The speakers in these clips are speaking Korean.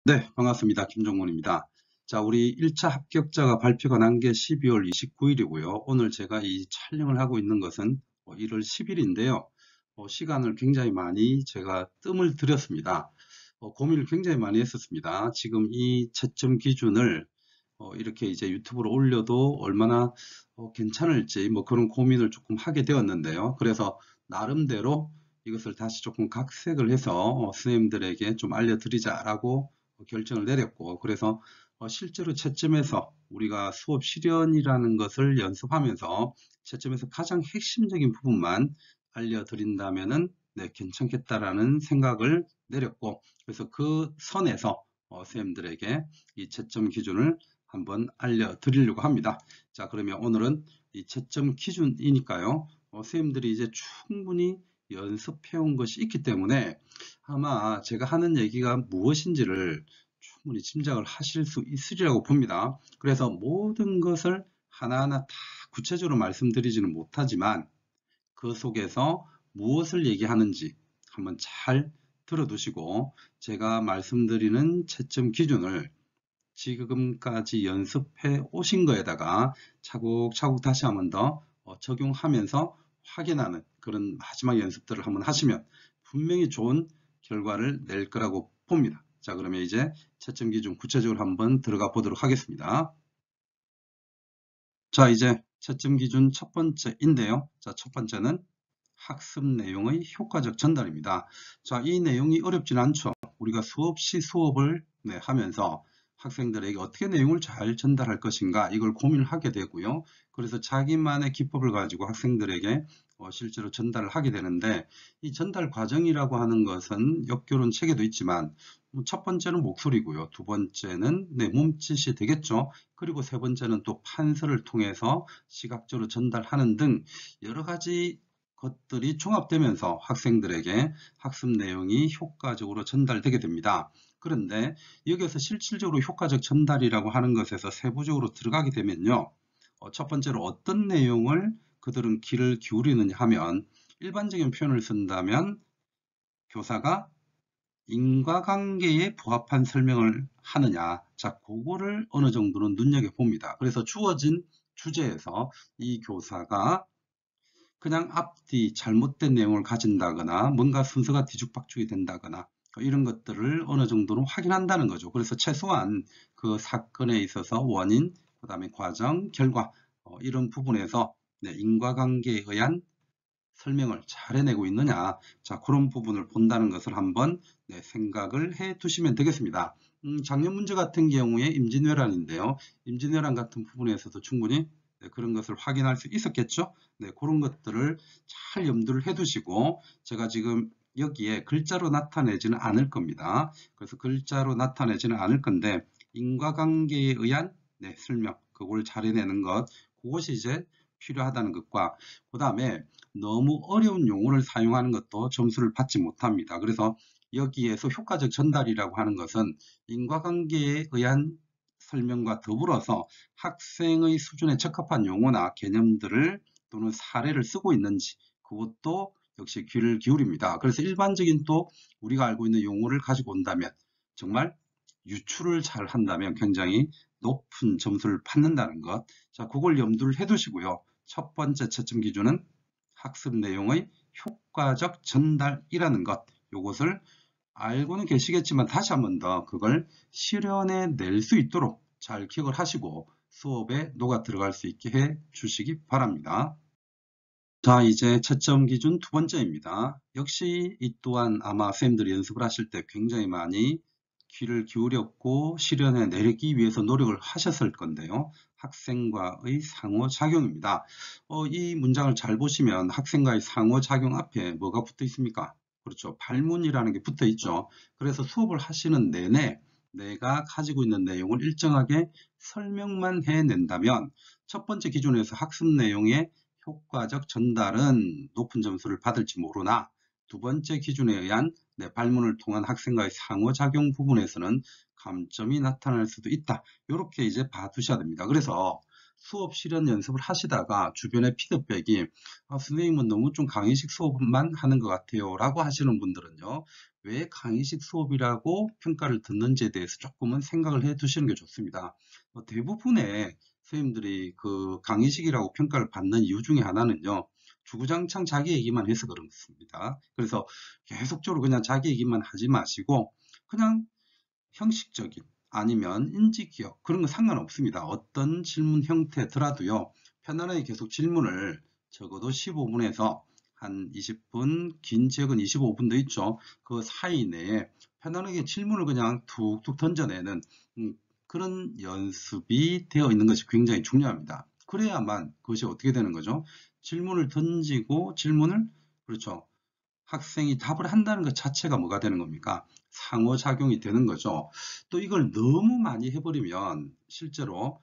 네, 반갑습니다. 김종문입니다. 자, 우리 1차 합격자가 발표가 난 게 12월 29일이고요. 오늘 제가 이 촬영을 하고 있는 것은 1월 10일인데요. 시간을 굉장히 많이 제가 뜸을 들였습니다. 고민을 굉장히 많이 했었습니다. 지금 이 채점 기준을 이렇게 이제 유튜브로 올려도 얼마나 괜찮을지 뭐 그런 고민을 조금 하게 되었는데요. 그래서 나름대로 이것을 다시 조금 각색을 해서 선생님들에게 좀 알려드리자라고 결정을 내렸고, 그래서 실제로 채점에서 우리가 수업 실연이라는 것을 연습하면서 채점에서 가장 핵심적인 부분만 알려드린다면은 네, 괜찮겠다라는 생각을 내렸고, 그래서 그 선에서 선생님들에게 이 채점 기준을 한번 알려드리려고 합니다. 자, 그러면 오늘은 이 채점 기준이니까요. 선생님들이 이제 충분히 연습해 온 것이 있기 때문에 아마 제가 하는 얘기가 무엇인지를 충분히 짐작을 하실 수 있으리라고 봅니다. 그래서 모든 것을 하나하나 다 구체적으로 말씀드리지는 못하지만 그 속에서 무엇을 얘기하는지 한번 잘 들어두시고, 제가 말씀드리는 채점 기준을 지금까지 연습해 오신 거에다가 차곡차곡 다시 한번 더 적용하면서 확인하는 그런 마지막 연습들을 한번 하시면 분명히 좋은 결과를 낼 거라고 봅니다. 자, 그러면 이제 채점 기준 구체적으로 한번 들어가 보도록 하겠습니다. 자, 이제 채점 기준 첫 번째인데요. 자, 첫 번째는 학습 내용의 효과적 전달입니다. 자, 이 내용이 어렵진 않죠. 우리가 수없이 수업을 하면서 학생들에게 어떻게 내용을 잘 전달할 것인가 이걸 고민을 하게 되고요. 그래서 자기만의 기법을 가지고 학생들에게 실제로 전달을 하게 되는데, 이 전달 과정이라고 하는 것은 역교론 체계도 있지만 첫 번째는 목소리고요. 두 번째는 몸짓이 되겠죠. 그리고 세 번째는 또 판서를 통해서 시각적으로 전달하는 등 여러 가지 것들이 종합되면서 학생들에게 학습 내용이 효과적으로 전달되게 됩니다. 그런데 여기에서 실질적으로 효과적 전달이라고 하는 것에서 세부적으로 들어가게 되면요. 첫 번째로 어떤 내용을 그들은 귀를 기울이느냐 하면, 일반적인 표현을 쓴다면 교사가 인과관계에 부합한 설명을 하느냐. 자, 그거를 어느 정도는 눈여겨봅니다. 그래서 주어진 주제에서 이 교사가 그냥 앞뒤 잘못된 내용을 가진다거나 뭔가 순서가 뒤죽박죽이 된다거나 이런 것들을 어느 정도는 확인한다는 거죠. 그래서 최소한 그 사건에 있어서 원인, 그 다음에 과정, 결과 이런 부분에서 인과관계에 의한 설명을 잘 해내고 있느냐, 자, 그런 부분을 본다는 것을 한번 생각을 해 두시면 되겠습니다. 작년 문제 같은 경우에 임진왜란인데요. 임진왜란 같은 부분에서도 충분히 그런 것을 확인할 수 있었겠죠. 그런 것들을 잘 염두를 해 두시고, 제가 지금 여기에 글자로 나타내지는 않을 겁니다. 그래서 글자로 나타내지는 않을 건데 인과관계에 의한 설명, 그걸 잘 해내는 것, 그것이 이제 필요하다는 것과, 그 다음에 너무 어려운 용어를 사용하는 것도 점수를 받지 못합니다. 그래서 여기에서 효과적 전달이라고 하는 것은 인과관계에 의한 설명과 더불어서 학생의 수준에 적합한 용어나 개념들을 또는 사례를 쓰고 있는지, 그것도 역시 귀를 기울입니다. 그래서 일반적인 또 우리가 알고 있는 용어를 가지고 온다면, 정말 유출을 잘 한다면 굉장히 높은 점수를 받는다는 것, 자, 그걸 염두를 해 두시고요. 첫 번째 채점 기준은 학습 내용의 효과적 전달이라는 것, 요것을 알고는 계시겠지만 다시 한번 더 그걸 실현해 낼 수 있도록 잘 기억을 하시고 수업에 녹아 들어갈 수 있게 해 주시기 바랍니다. 자, 이제 채점 기준 두 번째입니다. 역시 이 또한 아마 쌤들이 연습을 하실 때 굉장히 많이 귀를 기울였고 실현해 내기 위해서 노력을 하셨을 건데요. 학생과의 상호작용입니다. 이 문장을 잘 보시면 학생과의 상호작용 앞에 뭐가 붙어 있습니까? 그렇죠. 발문이라는 게 붙어 있죠. 그래서 수업을 하시는 내내 내가 가지고 있는 내용을 일정하게 설명만 해낸다면 첫 번째 기준에서 학습 내용의 효과적 전달은 높은 점수를 받을지 모르나, 두 번째 기준에 의한 발문을 통한 학생과의 상호작용 부분에서는 감점이 나타날 수도 있다. 이렇게 이제 봐두셔야 됩니다. 그래서 수업 실현 연습을 하시다가 주변의 피드백이 선생님은 너무 좀 강의식 수업만 하는 것 같아요 라고 하시는 분들은요, 왜 강의식 수업이라고 평가를 듣는지에 대해서 조금은 생각을 해 두시는 게 좋습니다. 대부분의 선생님들이 그 강의식이라고 평가를 받는 이유 중에 하나는요, 주구장창 자기 얘기만 해서 그렇습니다. 그래서 계속적으로 그냥 자기 얘기만 하지 마시고 그냥 형식적인 아니면 인지기억 그런 거 상관없습니다. 어떤 질문 형태더라도요, 편안하게 계속 질문을 적어도 15분에서 한 20분, 긴 지역은 25분도 있죠. 그 사이 내에 편안하게 질문을 그냥 툭툭 던져내는 그런 연습이 되어 있는 것이 굉장히 중요합니다. 그래야만 그것이 어떻게 되는 거죠? 질문을 던지고 질문을, 그렇죠, 학생이 답을 한다는 것 자체가 뭐가 되는 겁니까? 상호작용이 되는 거죠. 또 이걸 너무 많이 해버리면 실제로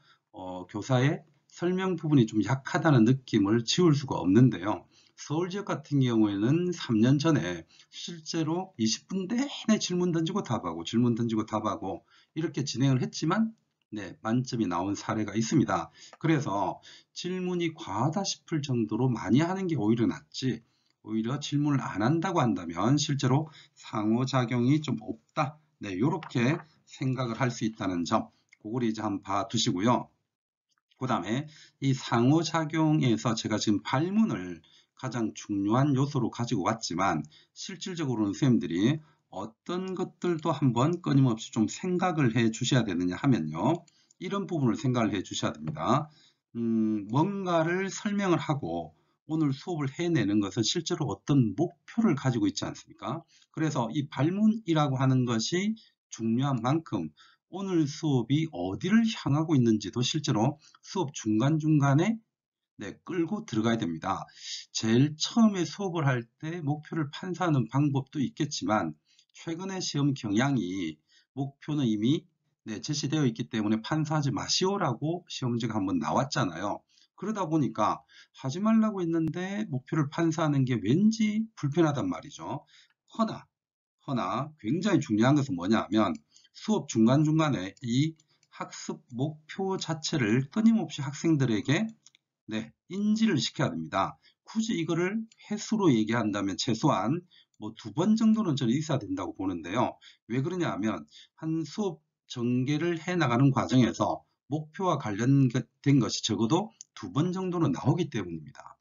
교사의 설명 부분이 좀 약하다는 느낌을 지울 수가 없는데요. 서울 지역 같은 경우에는 3년 전에 실제로 20분 내내 질문 던지고 답하고 질문 던지고 답하고 이렇게 진행을 했지만 네, 만점이 나온 사례가 있습니다. 그래서 질문이 과하다 싶을 정도로 많이 하는 게 오히려 낫지, 오히려 질문을 안 한다고 한다면 실제로 상호작용이 좀 없다. 네, 이렇게 생각을 할 수 있다는 점, 그걸 이제 한번 봐두시고요. 그 다음에 이 상호작용에서 제가 지금 발문을 가장 중요한 요소로 가지고 왔지만 실질적으로는 선생님들이 어떤 것들도 한번 끊임없이 좀 생각을 해 주셔야 되느냐 하면요, 이런 부분을 생각을 해 주셔야 됩니다. 뭔가를 설명을 하고 오늘 수업을 해내는 것은 실제로 어떤 목표를 가지고 있지 않습니까? 그래서 이 발문이라고 하는 것이 중요한 만큼 오늘 수업이 어디를 향하고 있는지도 실제로 수업 중간중간에 네, 끌고 들어가야 됩니다. 제일 처음에 수업을 할 때 목표를 판사하는 방법도 있겠지만 최근에 시험 경향이 목표는 이미 네, 제시되어 있기 때문에 판사하지 마시오라고 시험지가 한번 나왔잖아요. 그러다 보니까 하지 말라고 했는데 목표를 판사하는 게 왠지 불편하단 말이죠. 허나 굉장히 중요한 것은 뭐냐면 수업 중간중간에 이 학습 목표 자체를 끊임없이 학생들에게 네, 인지를 시켜야 됩니다. 굳이 이거를 횟수로 얘기한다면 최소한 뭐 2번 정도는 저는 있어야 된다고 보는데요. 왜 그러냐 하면 한 수업 전개를 해 나가는 과정에서 목표와 관련된 것이 적어도 2번 정도는 나오기 때문입니다.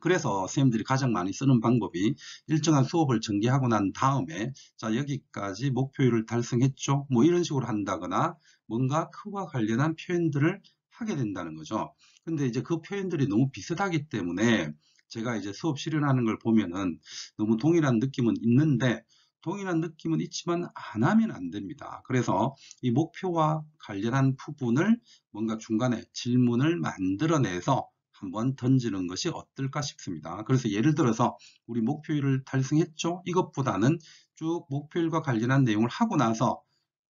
그래서 선생님들이 가장 많이 쓰는 방법이 일정한 수업을 전개하고 난 다음에 자, 여기까지 목표율을 달성했죠, 뭐 이런 식으로 한다거나 뭔가 그와 관련한 표현들을 하게 된다는 거죠. 근데 이제 그 표현들이 너무 비슷하기 때문에 제가 이제 수업 실현하는 걸 보면은 너무 동일한 느낌은 있는데, 동일한 느낌은 있지만 안 하면 안 됩니다. 그래서 이 목표와 관련한 부분을 뭔가 중간에 질문을 만들어내서 한번 던지는 것이 어떨까 싶습니다. 그래서 예를 들어서 우리 목표일을 달성했죠? 이것보다는 쭉 목표일과 관련한 내용을 하고 나서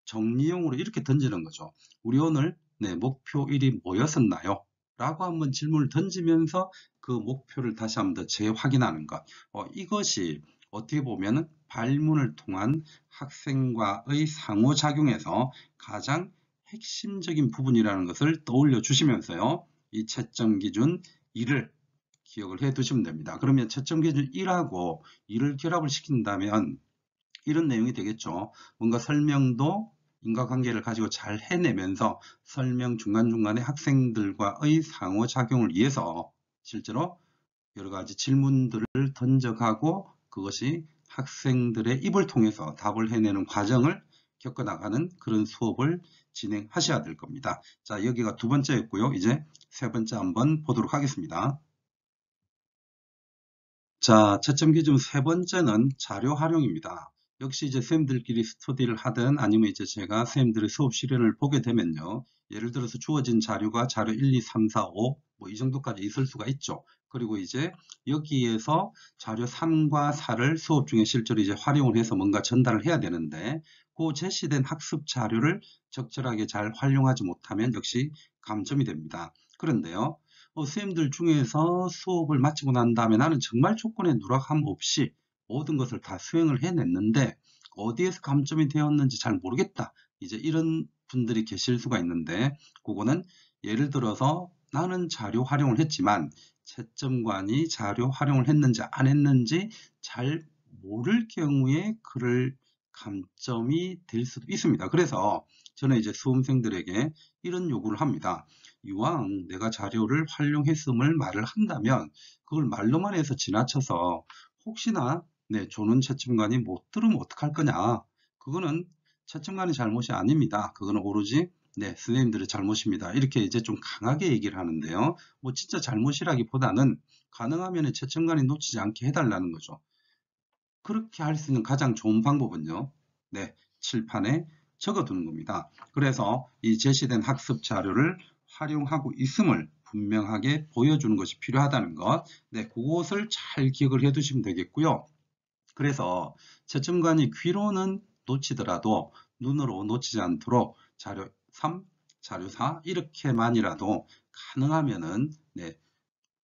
정리용으로 이렇게 던지는 거죠. 우리 오늘 네, 목표일이 뭐였었나요? 라고 한번 질문을 던지면서 그 목표를 다시 한번 더 재확인하는 것. 이것이 어떻게 보면 발문을 통한 학생과의 상호작용에서 가장 핵심적인 부분이라는 것을 떠올려 주시면서요, 이 채점 기준 1을 기억을 해 두시면 됩니다. 그러면 채점 기준 1하고 2를 결합을 시킨다면 이런 내용이 되겠죠. 뭔가 설명도 인과관계를 가지고 잘 해내면서 설명 중간중간에 학생들과의 상호작용을 위해서 실제로 여러 가지 질문들을 던져가고 그것이 학생들의 입을 통해서 답을 해내는 과정을 겪어나가는 그런 수업을 진행하셔야 될 겁니다. 자, 여기가 2번째였고요. 이제 3번째 한번 보도록 하겠습니다. 자, 채점 기준 3번째는 자료 활용입니다. 역시 이제 선생님들끼리 스터디를 하든 아니면 이제 제가 선생님들의 수업 실현을 보게 되면요, 예를 들어서 주어진 자료가 자료 1, 2, 3, 4, 5 뭐 이 정도까지 있을 수가 있죠. 그리고 이제 여기에서 자료 3과 4를 수업 중에 실제로 이제 활용을 해서 뭔가 전달을 해야 되는데 그 제시된 학습 자료를 적절하게 잘 활용하지 못하면 역시 감점이 됩니다. 그런데요, 선생님들 중에서 수업을 마치고 난 다음에 나는 정말 조건에 누락함 없이 모든 것을 다 수행을 해냈는데 어디에서 감점이 되었는지 잘 모르겠다, 이제 이런 분들이 계실 수가 있는데, 그거는 예를 들어서 나는 자료 활용을 했지만 채점관이 자료 활용을 했는지 안 했는지 잘 모를 경우에 그럴 감점이 될 수도 있습니다. 그래서 저는 이제 수험생들에게 이런 요구를 합니다. 이왕 내가 자료를 활용했음을 말을 한다면 그걸 말로만 해서 지나쳐서 혹시나 조는 채점관이 못 들으면 어떡할 거냐. 그거는 채점관의 잘못이 아닙니다. 그거는 오로지 선생님들의 잘못입니다. 이렇게 이제 좀 강하게 얘기를 하는데요. 뭐 진짜 잘못이라기보다는 가능하면 채점관이 놓치지 않게 해달라는 거죠. 그렇게 할 수 있는 가장 좋은 방법은요. 칠판에 적어두는 겁니다. 그래서 이 제시된 학습 자료를 활용하고 있음을 분명하게 보여주는 것이 필요하다는 것. 그것을 잘 기억을 해 두시면 되겠고요. 그래서 채점관이 귀로는 놓치더라도 눈으로 놓치지 않도록 자료 3, 자료 4 이렇게만이라도 가능하면은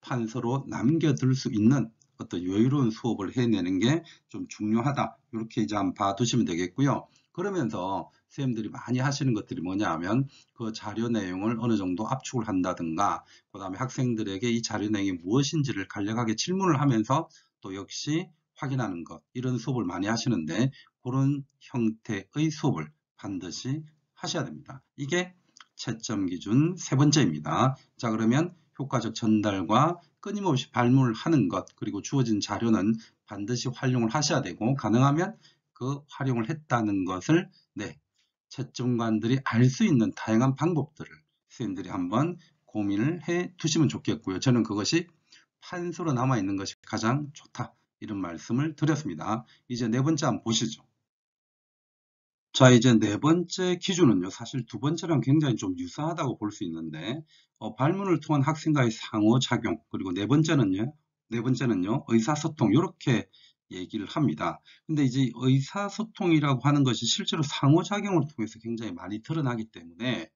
판서로 남겨둘 수 있는 어떤 여유로운 수업을 해내는 게 좀 중요하다. 이렇게 이제 한번 봐두시면 되겠고요. 그러면서 선생님들이 많이 하시는 것들이 뭐냐 하면 그 자료 내용을 어느 정도 압축을 한다든가 그 다음에 학생들에게 이 자료 내용이 무엇인지를 간략하게 질문을 하면서 또 역시 확인하는 것 이런 수업을 많이 하시는데 그런 형태의 수업을 반드시 하셔야 됩니다. 이게 채점 기준 세 번째입니다. 자, 그러면 효과적 전달과 끊임없이 발문을 하는 것 그리고 주어진 자료는 반드시 활용을 하셔야 되고 가능하면 그 활용을 했다는 것을 채점관들이 알 수 있는 다양한 방법들을 선생님들이 한번 고민을 해 두시면 좋겠고요. 저는 그것이 판서로 남아있는 것이 가장 좋다. 이런 말씀을 드렸습니다. 이제 네 번째 한번 보시죠. 자, 이제 네 번째 기준은요. 사실 두 번째랑 굉장히 좀 유사하다고 볼 수 있는데 발문을 통한 학생과의 상호작용 그리고 네 번째는요. 의사소통 이렇게 얘기를 합니다. 근데 이제 의사소통이라고 하는 것이 실제로 상호작용을 통해서 굉장히 많이 드러나기 때문에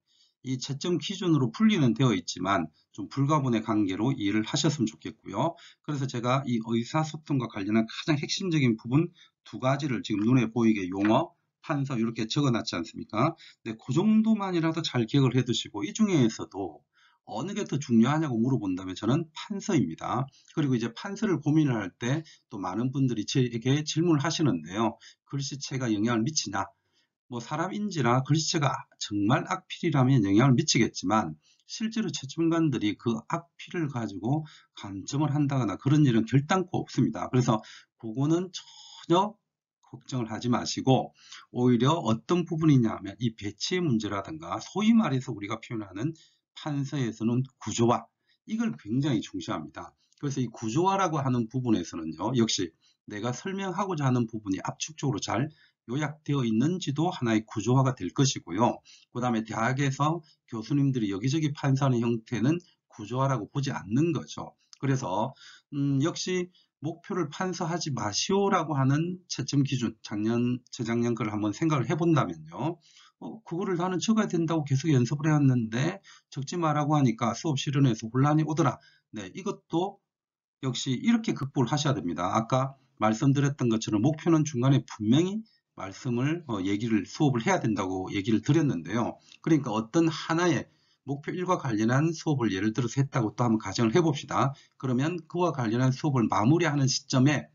이 채점 기준으로 분리는 되어 있지만 좀 불가분의 관계로 이해를 하셨으면 좋겠고요. 그래서 제가 이 의사소통과 관련한 가장 핵심적인 부분 두 가지를 지금 눈에 보이게 용어 판서 이렇게 적어놨지 않습니까? 그 정도만이라도 잘 기억을 해 두시고 이 중에서도 어느 게 더 중요하냐고 물어본다면 저는 판서입니다. 그리고 이제 판서를 고민을 할 때 또 많은 분들이 저에게 질문을 하시는데요. 글씨체가 영향을 미치냐? 뭐 사람 인지나 글씨체가 정말 악필이라면 영향을 미치겠지만 실제로 채점관들이 그 악필을 가지고 감점을 한다거나 그런 일은 결단코 없습니다. 그래서 그거는 전혀 걱정을 하지 마시고 오히려 어떤 부분이냐 하면 이 배치의 문제라든가 소위 말해서 우리가 표현하는 판서에서는 구조화 이걸 굉장히 중시합니다. 그래서 이 구조화라고 하는 부분에서는요. 역시 내가 설명하고자 하는 부분이 압축적으로 잘 요약되어 있는지도 하나의 구조화가 될 것이고요. 그 다음에 대학에서 교수님들이 여기저기 판사하는 형태는 구조화라고 보지 않는 거죠. 그래서 역시 목표를 판서하지 마시오라고 하는 채점 기준, 재작년 거를 한번 생각을 해본다면요. 그거를 나는 적어야 된다고 계속 연습을 해왔는데 적지 말라고 하니까 수업 실현에서 혼란이 오더라. 이것도 역시 이렇게 극복을 하셔야 됩니다. 아까 말씀드렸던 것처럼 목표는 중간에 분명히 수업을 해야 된다고 얘기를 드렸는데요. 그러니까 어떤 하나의 목표 1과 관련한 수업을 예를 들어서 했다고 또 한번 가정을 해봅시다. 그러면 그와 관련한 수업을 마무리하는 시점에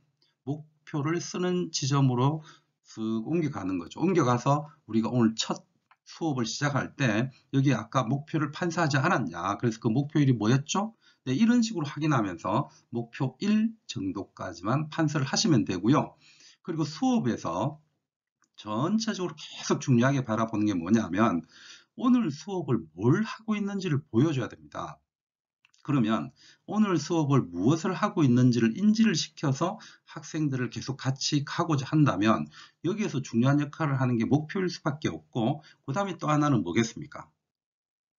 목표를 쓰는 지점으로 쓱 옮겨가는 거죠. 옮겨가서 우리가 오늘 첫 수업을 시작할 때 여기 아까 목표를 판사하지 않았냐. 그래서 그 목표일이 뭐였죠? 이런 식으로 확인하면서 목표 1 정도까지만 판서를 하시면 되고요. 그리고 수업에서 전체적으로 계속 중요하게 바라보는 게 뭐냐면 오늘 수업을 뭘 하고 있는지를 보여줘야 됩니다. 그러면 오늘 수업을 무엇을 하고 있는지를 인지를 시켜서 학생들을 계속 같이 가고자 한다면 여기에서 중요한 역할을 하는 게 목표일 수밖에 없고 그 다음에 또 하나는 뭐겠습니까?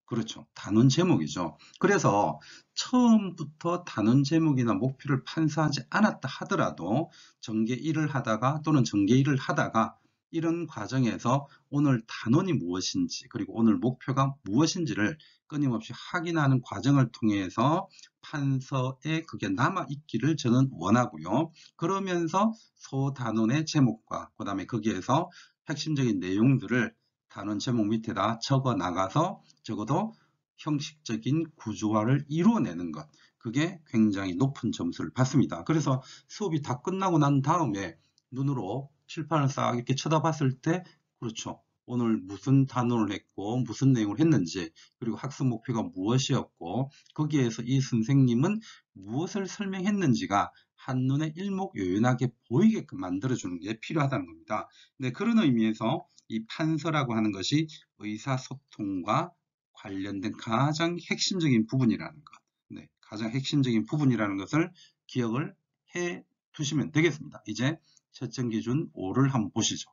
그렇죠. 단원 제목이죠. 그래서 처음부터 단원 제목이나 목표를 판사하지 않았다 하더라도 전개 1을 하다가 또는 전개 2를 하다가 이런 과정에서 오늘 단원이 무엇인지 그리고 오늘 목표가 무엇인지를 끊임없이 확인하는 과정을 통해서 판서에 그게 남아있기를 저는 원하고요. 그러면서 소단원의 제목과 그 다음에 거기에서 핵심적인 내용들을 단원 제목 밑에다 적어 나가서 적어도 형식적인 구조화를 이루어내는 것, 그게 굉장히 높은 점수를 받습니다. 그래서 수업이 다 끝나고 난 다음에 눈으로 칠판을 싹 이렇게 쳐다봤을 때, 그렇죠, 오늘 무슨 단원을 했고 무슨 내용을 했는지, 그리고 학습 목표가 무엇이었고 거기에서 이 선생님은 무엇을 설명했는지가 한눈에 일목요연하게 보이게끔 만들어주는 게 필요하다는 겁니다. 네, 그런 의미에서 이 판서라고 하는 것이 의사소통과 관련된 가장 핵심적인 부분이라는 것, 네, 가장 핵심적인 부분이라는 것을 기억을 해 두시면 되겠습니다. 이제 채점 기준 5를 한번 보시죠.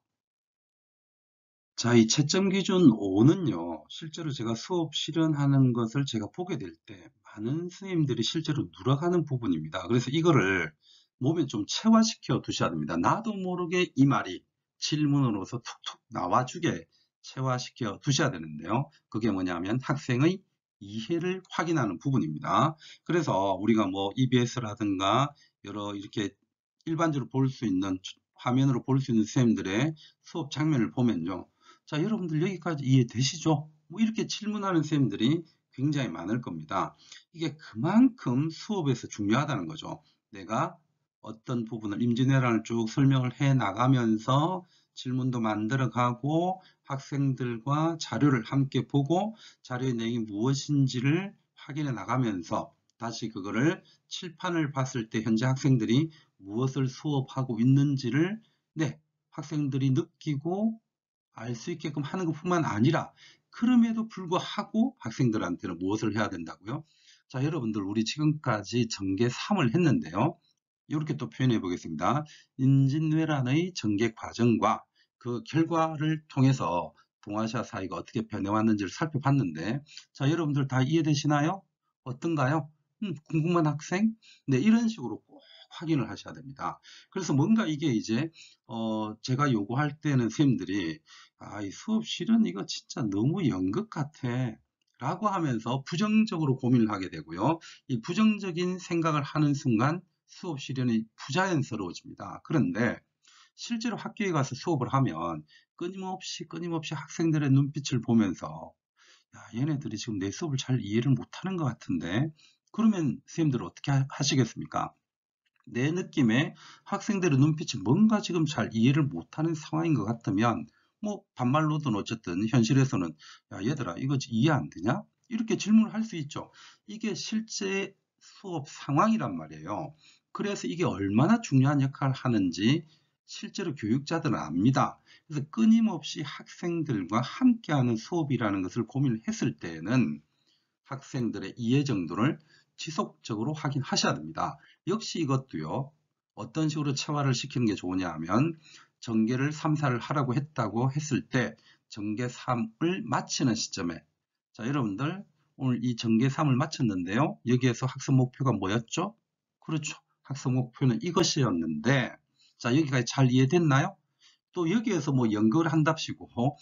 자, 이 채점 기준 5는요, 실제로 제가 수업 실현하는 것을 제가 보게 될 때 많은 선생님들이 실제로 누락하는 부분입니다. 그래서 이거를 몸에 좀 체화시켜 두셔야 됩니다. 나도 모르게 이 말이 질문으로서 툭툭 나와주게 체화시켜 두셔야 되는데요. 그게 뭐냐면 학생의 이해를 확인하는 부분입니다. 그래서 우리가 뭐 EBS라든가 여러 이렇게 일반적으로 볼 수 있는 화면으로 볼 수 있는 선생님들의 수업 장면을 보면요. 자, 여러분들 여기까지 이해되시죠? 뭐 이렇게 질문하는 선생님들이 굉장히 많을 겁니다. 이게 그만큼 수업에서 중요하다는 거죠. 내가 어떤 부분을 임진왜란을 쭉 설명을 해 나가면서 질문도 만들어 가고 학생들과 자료를 함께 보고 자료의 내용이 무엇인지를 확인해 나가면서 다시 그거를 칠판을 봤을 때 현재 학생들이 무엇을 수업하고 있는지를, 네, 학생들이 느끼고 알 수 있게끔 하는 것뿐만 아니라, 그럼에도 불구하고 학생들한테는 무엇을 해야 된다고요? 자, 여러분들 우리 지금까지 전개 3을 했는데요. 이렇게 또 표현해 보겠습니다. 임진왜란의 전개 과정과 그 결과를 통해서 동아시아 사회가 어떻게 변해왔는지를 살펴봤는데, 자, 여러분들 다 이해되시나요? 어떤가요? 궁금한 학생? 네, 이런 식으로 꼭 확인을 하셔야 됩니다. 그래서 뭔가 이게 이제 제가 요구할 때는 선생님들이 이 수업 실은 이거 진짜 너무 연극 같아 라고 하면서 부정적으로 고민을 하게 되고요. 이 부정적인 생각을 하는 순간 수업 실현이 부자연스러워집니다. 그런데 실제로 학교에 가서 수업을 하면 끊임없이 학생들의 눈빛을 보면서 야, 얘네들이 지금 내 수업을 잘 이해를 못하는 것 같은데, 그러면 선생님들 어떻게 하시겠습니까? 내 느낌에 학생들의 눈빛이 뭔가 지금 잘 이해를 못하는 상황인 것 같으면, 뭐 반말로든 어쨌든 현실에서는 야, 얘들아 이거 이해 안 되냐? 이렇게 질문을 할 수 있죠. 이게 실제 수업 상황이란 말이에요. 그래서 이게 얼마나 중요한 역할을 하는지 실제로 교육자들은 압니다. 그래서 끊임없이 학생들과 함께하는 수업이라는 것을 고민을 했을 때에는 학생들의 이해 정도를 지속적으로 확인하셔야 됩니다. 역시 이것도요, 어떤 식으로 체화를 시키는 게 좋으냐 하면, 전개를 3, 4를 하라고 했다고 했을 때 전개 3을 마치는 시점에, 자, 여러분들 오늘 이 전개 3을 마쳤는데요. 여기에서 학습 목표가 뭐였죠? 그렇죠. 학습 목표는 이것이었는데, 자, 여기까지 잘 이해됐나요? 또 여기에서 뭐 연극을 한답시고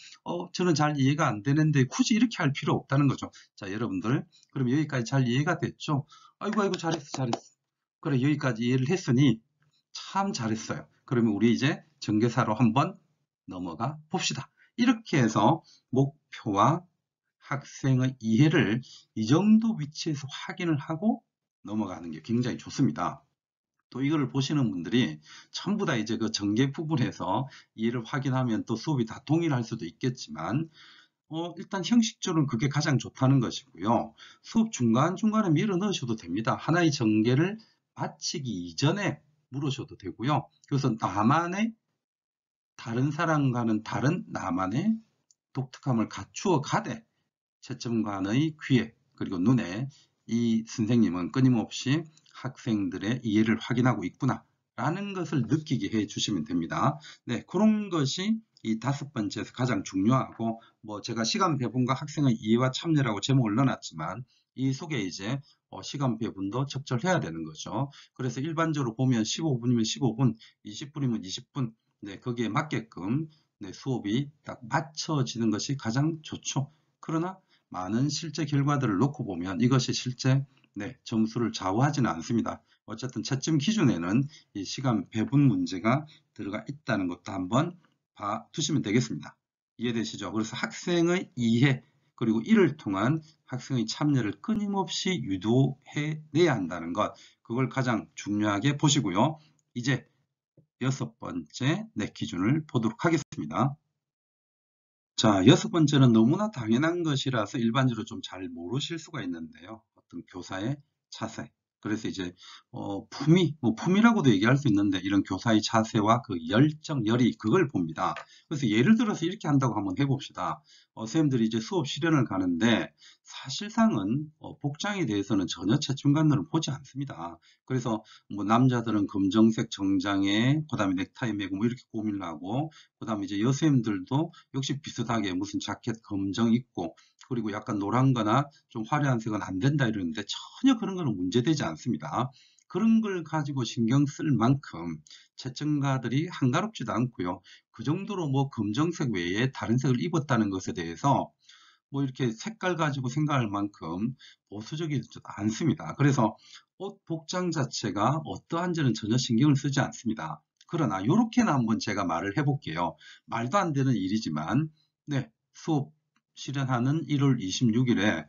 저는 잘 이해가 안 되는데 굳이 이렇게 할 필요 없다는 거죠. 자, 여러분들 그럼 여기까지 잘 이해가 됐죠? 아이고 잘했어. 그래, 여기까지 이해를 했으니 참 잘했어요. 그러면 우리 이제 전개사로 한번 넘어가 봅시다. 이렇게 해서 목표와 학생의 이해를 이 정도 위치에서 확인을 하고 넘어가는 게 굉장히 좋습니다. 또 이거를 보시는 분들이 전부 다 이제 그 전개 부분에서 이해를 확인하면 또 수업이 다 동일할 수도 있겠지만, 일단 형식적으로는 그게 가장 좋다는 것이고요. 수업 중간중간에 밀어 넣으셔도 됩니다. 하나의 전개를 마치기 이전에 물으셔도 되고요. 그래서 나만의, 다른 사람과는 다른 나만의 독특함을 갖추어 가되 채점관의 귀에 그리고 눈에 이 선생님은 끊임없이 학생들의 이해를 확인하고 있구나 라는 것을 느끼게 해 주시면 됩니다. 네, 그런 것이 이 5번째에서 가장 중요하고, 뭐 제가 시간 배분과 학생의 이해와 참여라고 제목을 넣어놨지만 이 속에 이제 시간 배분도 적절해야 되는 거죠. 그래서 일반적으로 보면 15분이면 15분, 20분이면 20분, 네, 거기에 맞게끔 네, 수업이 딱 맞춰지는 것이 가장 좋죠. 그러나 많은 실제 결과들을 놓고 보면 이것이 실제 점수를 좌우하지는 않습니다. 어쨌든 채점 기준에는 이 시간 배분 문제가 들어가 있다는 것도 한번 봐두시면 되겠습니다. 이해되시죠? 그래서 학생의 이해, 그리고 이를 통한 학생의 참여를 끊임없이 유도해내야 한다는 것, 그걸 가장 중요하게 보시고요. 이제 6번째 기준을 보도록 하겠습니다. 자, 6번째는 너무나 당연한 것이라서 일반적으로 좀 잘 모르실 수가 있는데요. 어떤 교사의 자세. 그래서 이제 품위라고도 얘기할 수 있는데 이런 교사의 자세와 그 열정, 열의 그걸 봅니다. 그래서 예를 들어서 이렇게 한다고 한번 해봅시다. 선생님들이 이제 수업 실현을 가는데 사실상은 복장에 대해서는 전혀 채점관들은 보지 않습니다. 그래서 뭐 남자들은 검정색 정장에 그다음에 넥타이 매고 뭐 이렇게 고민을 하고, 그다음에 이제 여선생님들도 역시 비슷하게 무슨 자켓 검정 입고, 그리고 약간 노란 거나 좀 화려한 색은 안 된다 이러는데 전혀 그런 거는 문제되지 않습니다. 그런 걸 가지고 신경 쓸 만큼 채점가들이 한가롭지도 않고요. 그 정도로 뭐 검정색 외에 다른 색을 입었다는 것에 대해서 뭐 이렇게 색깔 가지고 생각할 만큼 보수적이지 않습니다. 그래서 옷 복장 자체가 어떠한지는 전혀 신경을 쓰지 않습니다. 그러나 이렇게는 한번 제가 말을 해볼게요. 말도 안 되는 일이지만, 네, 수업 실현하는 1월 26일에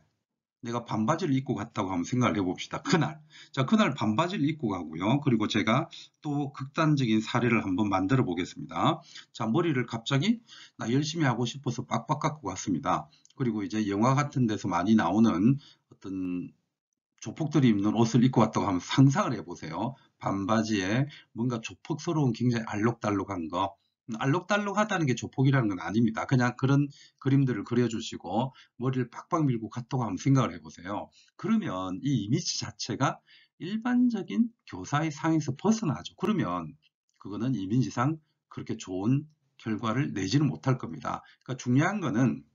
내가 반바지를 입고 갔다고 한번 생각을 해봅시다. 그날. 자, 그날 반바지를 입고 가고요. 그리고 제가 또 극단적인 사례를 한번 만들어 보겠습니다. 자, 머리를 갑자기 나 열심히 하고 싶어서 빡빡 깎고 갔습니다. 그리고 이제 영화 같은 데서 많이 나오는 어떤 조폭들이 입는 옷을 입고 왔다고 하면 상상을 해보세요. 반바지에 뭔가 조폭스러운 굉장히 알록달록한 거. 알록달록하다는 게 조폭이라는 건 아닙니다. 그냥 그런 그림들을 그려주시고 머리를 빡빡 밀고 갔다고 한번 생각을 해보세요. 그러면 이 이미지 자체가 일반적인 교사의 상에서 벗어나죠. 그러면 그거는 이미지상 그렇게 좋은 결과를 내지는 못할 겁니다. 그러니까 중요한 거는,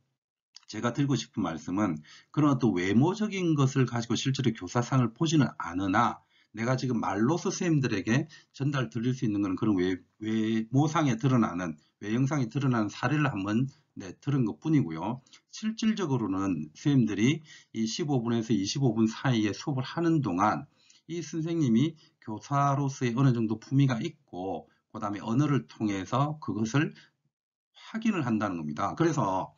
제가 드리고 싶은 말씀은, 그런 또 외모적인 것을 가지고 실제로 교사상을 보지는 않으나 내가 지금 말로서 선생님들에게 전달 드릴 수 있는 건 그런 외모상에 드러나는, 외형상에 드러나는 사례를 한번 들은 것 뿐이고요. 실질적으로는 선생님들이 이 15분에서 25분 사이에 수업을 하는 동안 이 선생님이 교사로서의 어느 정도 품위가 있고, 그 다음에 언어를 통해서 그것을 확인을 한다는 겁니다. 그래서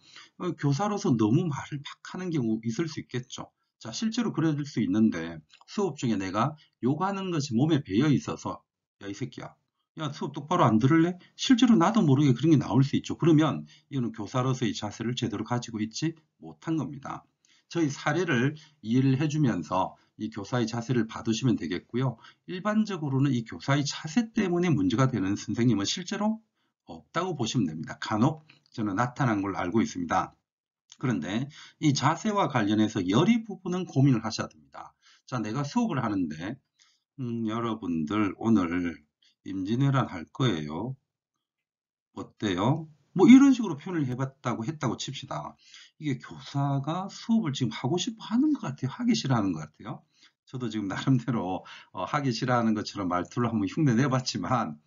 교사로서 너무 말을 막 하는 경우 있을 수 있겠죠. 자, 실제로 그럴 수 있는데 수업 중에 내가 욕하는 것이 몸에 배어 있어서, 야, 이 새끼야, 야, 수업 똑바로 안 들을래? 실제로 나도 모르게 그런 게 나올 수 있죠. 그러면 이거는 교사로서의 자세를 제대로 가지고 있지 못한 겁니다. 저희 사례를 이해를 해주면서 이 교사의 자세를 봐두시면 되겠고요. 일반적으로는 이 교사의 자세 때문에 문제가 되는 선생님은 실제로 없다고 보시면 됩니다. 간혹 저는 나타난 걸로 알고 있습니다. 그런데 이 자세와 관련해서 열의 부분은 고민을 하셔야 됩니다. 자, 내가 수업을 하는데 여러분들 오늘 임진왜란 할 거예요. 어때요? 뭐 이런 식으로 표현을 했다고 칩시다. 이게 교사가 수업을 지금 하고 싶어 하는 것 같아요? 하기 싫어하는 것 같아요? 저도 지금 나름대로 하기 싫어하는 것처럼 말투를 한번 흉내 내봤지만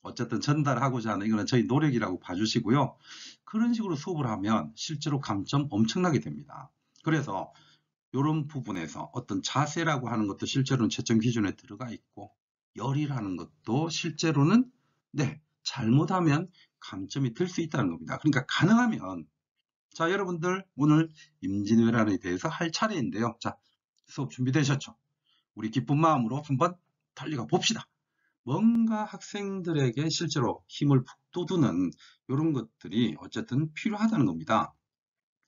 어쨌든 전달하고자 하는, 이거는 저희 노력이라고 봐주시고요. 그런 식으로 수업을 하면 실제로 감점 엄청나게 됩니다. 그래서 이런 부분에서 어떤 자세라고 하는 것도 실제로는 채점 기준에 들어가 있고, 열이라는 것도 실제로는 잘못하면 감점이 될 수 있다는 겁니다. 그러니까 가능하면, 자, 여러분들 오늘 임진왜란에 대해서 할 차례인데요. 자, 수업 준비되셨죠? 우리 기쁜 마음으로 한번 달려가 봅시다. 뭔가 학생들에게 실제로 힘을 푹 돋우는 이런 것들이 어쨌든 필요하다는 겁니다.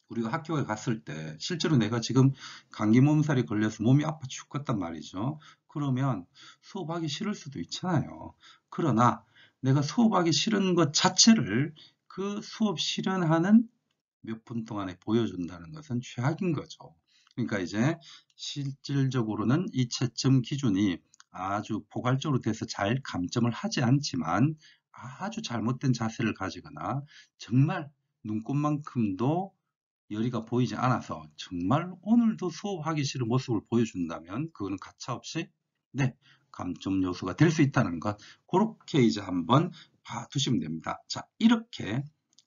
우리가 학교에 갔을 때 실제로 내가 지금 감기 몸살이 걸려서 몸이 아파 죽겠단 말이죠. 그러면 수업하기 싫을 수도 있잖아요. 그러나 내가 수업하기 싫은 것 자체를 그 수업 실현하는 몇 분 동안에 보여준다는 것은 최악인 거죠. 그러니까 이제 실질적으로는 이 채점 기준이 아주 포괄적으로 돼서 잘 감점을 하지 않지만, 아주 잘못된 자세를 가지거나 정말 눈꽃만큼도 열의가 보이지 않아서 정말 오늘도 수업하기 싫은 모습을 보여준다면 그거는 가차없이 감점 요소가 될 수 있다는 것, 그렇게 이제 한번 봐두시면 됩니다. 자, 이렇게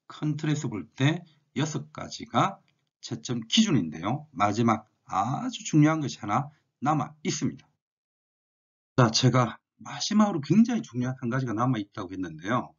큰 틀에서 볼 때 6가지가 채점 기준인데요. 마지막 아주 중요한 것이 하나 남아 있습니다. 자, 제가 마지막으로 굉장히 중요한 한 가지가 남아 있다고 했는데요.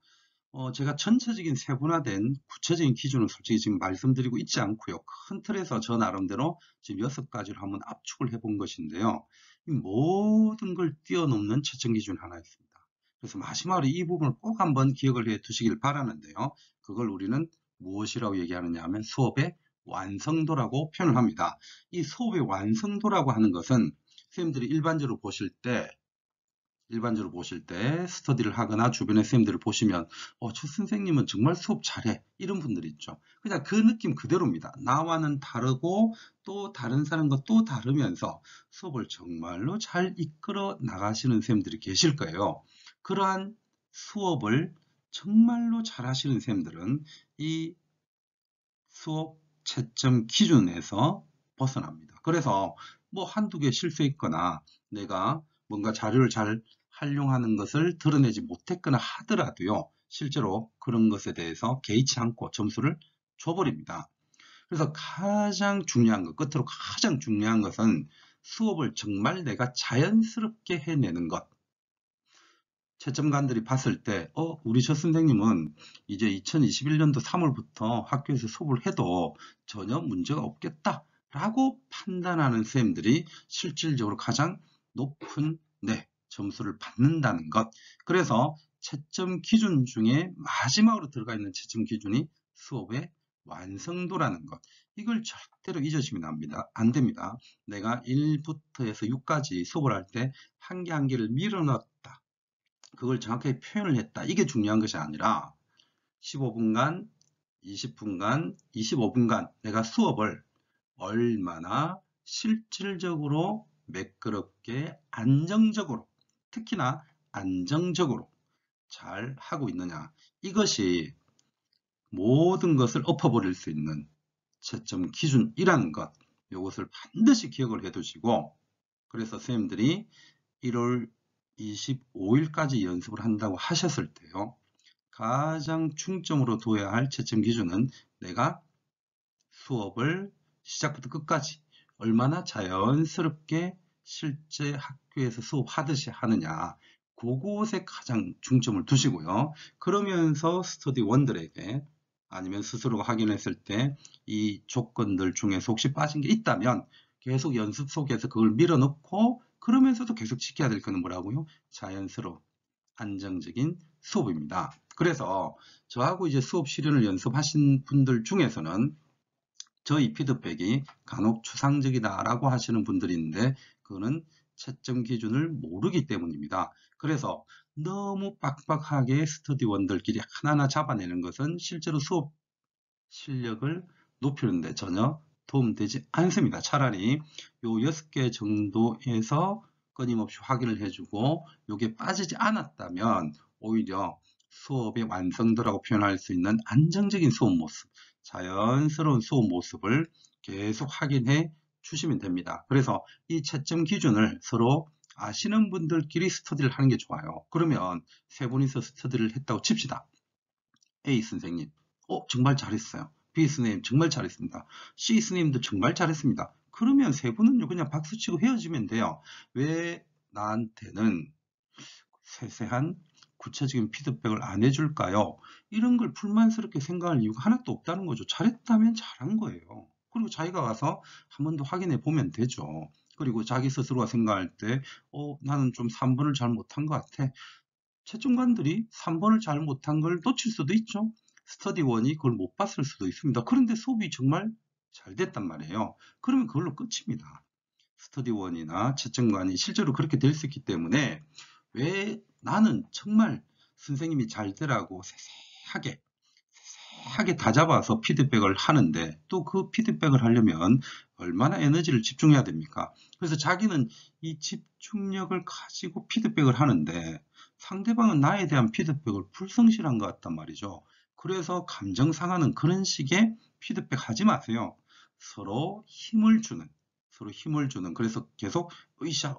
제가 전체적인 세분화된 구체적인 기준은 솔직히 지금 말씀드리고 있지 않고요. 큰 틀에서 저 나름대로 지금 6가지를 한번 압축을 해본 것인데요. 이 모든 걸 뛰어넘는 채점 기준이 하나 있습니다. 그래서 마지막으로 이 부분을 꼭 한번 기억을 해 두시길 바라는데요. 그걸 우리는 무엇이라고 얘기하느냐 하면 수업의 완성도라고 표현을 합니다. 이 수업의 완성도라고 하는 것은 선생님들이 일반적으로 보실 때 스터디를 하거나 주변의 선생님들을 보시면 저 선생님은 정말 수업 잘해 이런 분들이 있죠. 그냥 그 느낌 그대로입니다. 나와는 다르고 또 다른 사람과 또 다르면서 수업을 정말로 잘 이끌어 나가시는 선생님들이 계실 거예요. 그러한 수업을 정말로 잘 하시는 선생님들은 이 수업 채점 기준에서 벗어납니다. 그래서 뭐 한두 개 실수했거나 내가 뭔가 자료를 잘 활용하는 것을 드러내지 못했거나 하더라도요. 실제로 그런 것에 대해서 개의치 않고 점수를 줘버립니다. 그래서 가장 중요한 것, 끝으로 가장 중요한 것은 수업을 정말 내가 자연스럽게 해내는 것. 채점관들이 봤을 때 우리 저 선생님은 이제 2021년도 3월부터 학교에서 수업을 해도 전혀 문제가 없겠다 라고 판단하는 선생님들이 실질적으로 가장 높은 점수를 받는다는 것. 그래서 채점 기준 중에 마지막으로 들어가 있는 채점 기준이 수업의 완성도라는 것. 이걸 절대로 잊으시면 안 됩니다. 내가 1부터 해서 6까지 수업을 할 때 한 개 한 개를 밀어넣었다. 그걸 정확하게 표현을 했다. 이게 중요한 것이 아니라 15분간, 20분간, 25분간 내가 수업을 얼마나 실질적으로 매끄럽게 안정적으로, 특히나 안정적으로 잘 하고 있느냐. 이것이 모든 것을 엎어버릴 수 있는 채점 기준이라는 것, 이것을 반드시 기억을 해 두시고, 그래서 선생님들이 1월 25일까지 연습을 한다고 하셨을 때요. 가장 중점으로 둬야 할 채점 기준은 내가 수업을 시작부터 끝까지 얼마나 자연스럽게 실제 학교에서 수업하듯이 하느냐. 그곳에 가장 중점을 두시고요. 그러면서 스터디원들에게 아니면 스스로가 확인했을 때 이 조건들 중에서 혹시 빠진 게 있다면 계속 연습 속에서 그걸 밀어넣고 그러면서도 계속 지켜야 될 거는 뭐라고요? 자연스러운 안정적인 수업입니다. 그래서 저하고 이제 수업 실현을 연습하신 분들 중에서는 저희 피드백이 간혹 추상적이다라고 하시는 분들이 있는데 그거는 채점 기준을 모르기 때문입니다. 그래서 너무 빡빡하게 스터디원들끼리 하나하나 잡아내는 것은 실제로 수업 실력을 높이는데 전혀 도움되지 않습니다. 차라리 요 6개 정도에서 끊임없이 확인을 해주고 요게 빠지지 않았다면 오히려 수업의 완성도라고 표현할 수 있는 안정적인 수업 모습, 자연스러운 수업 모습을 계속 확인해 주시면 됩니다. 그래서 이 채점 기준을 서로 아시는 분들끼리 스터디를 하는 게 좋아요. 그러면 세 분이서 스터디를 했다고 칩시다. A 선생님, 정말 잘했어요. B 선생님 정말 잘했습니다. C 선생님도 정말 잘했습니다. 그러면 세 분은요 그냥 박수치고 헤어지면 돼요. 왜 나한테는 세세한 구체적인 피드백을 안 해줄까요? 이런 걸 불만스럽게 생각할 이유가 하나도 없다는 거죠. 잘했다면 잘한 거예요. 그리고 자기가 가서 한 번 더 확인해 보면 되죠. 그리고 자기 스스로가 생각할 때 나는 좀 3번을 잘 못한 것 같아. 채점관들이 3번을 잘 못한 걸 놓칠 수도 있죠. 스터디원이 그걸 못 봤을 수도 있습니다. 그런데 수업이 정말 잘 됐단 말이에요. 그러면 그걸로 끝입니다. 스터디원이나 채점관이 실제로 그렇게 될 수 있기 때문에 왜 나는 정말 선생님이 잘 되라고 세세하게 다 잡아서 피드백을 하는데 또 그 피드백을 하려면 얼마나 에너지를 집중해야 됩니까? 그래서 자기는 이 집중력을 가지고 피드백을 하는데 상대방은 나에 대한 피드백을 불성실한 것 같단 말이죠. 그래서 감정 상하는 그런 식의 피드백 하지 마세요. 서로 힘을 주는, 그래서 계속 으쌰,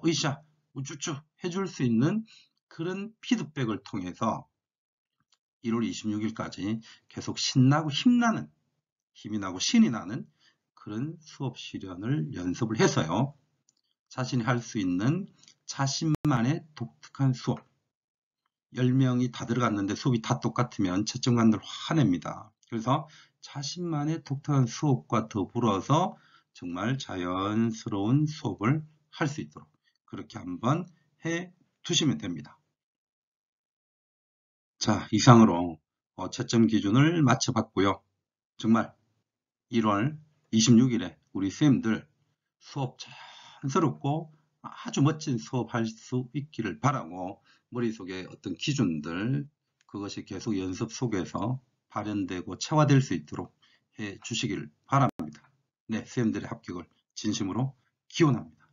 우쭈쭈 해줄 수 있는 그런 피드백을 통해서 1월 26일까지 계속 신나고 힘이 나고 신이 나는 그런 수업 실현을 연습을 해서요. 자신이 할 수 있는 자신만의 독특한 수업, 10명이 다 들어갔는데 수업이 다 똑같으면 채점관들 화냅니다. 그래서 자신만의 독특한 수업과 더불어서 정말 자연스러운 수업을 할 수 있도록 그렇게 한번 해 두시면 됩니다. 자, 이상으로 채점 기준을 맞춰봤고요. 정말 1월 26일에 우리 선생님들 수업 자연스럽고 아주 멋진 수업할 수 있기를 바라고 머릿속에 어떤 기준들 그것이 계속 연습 속에서 발현되고 체화될 수 있도록 해 주시길 바랍니다. 네, 선생님들의 합격을 진심으로 기원합니다.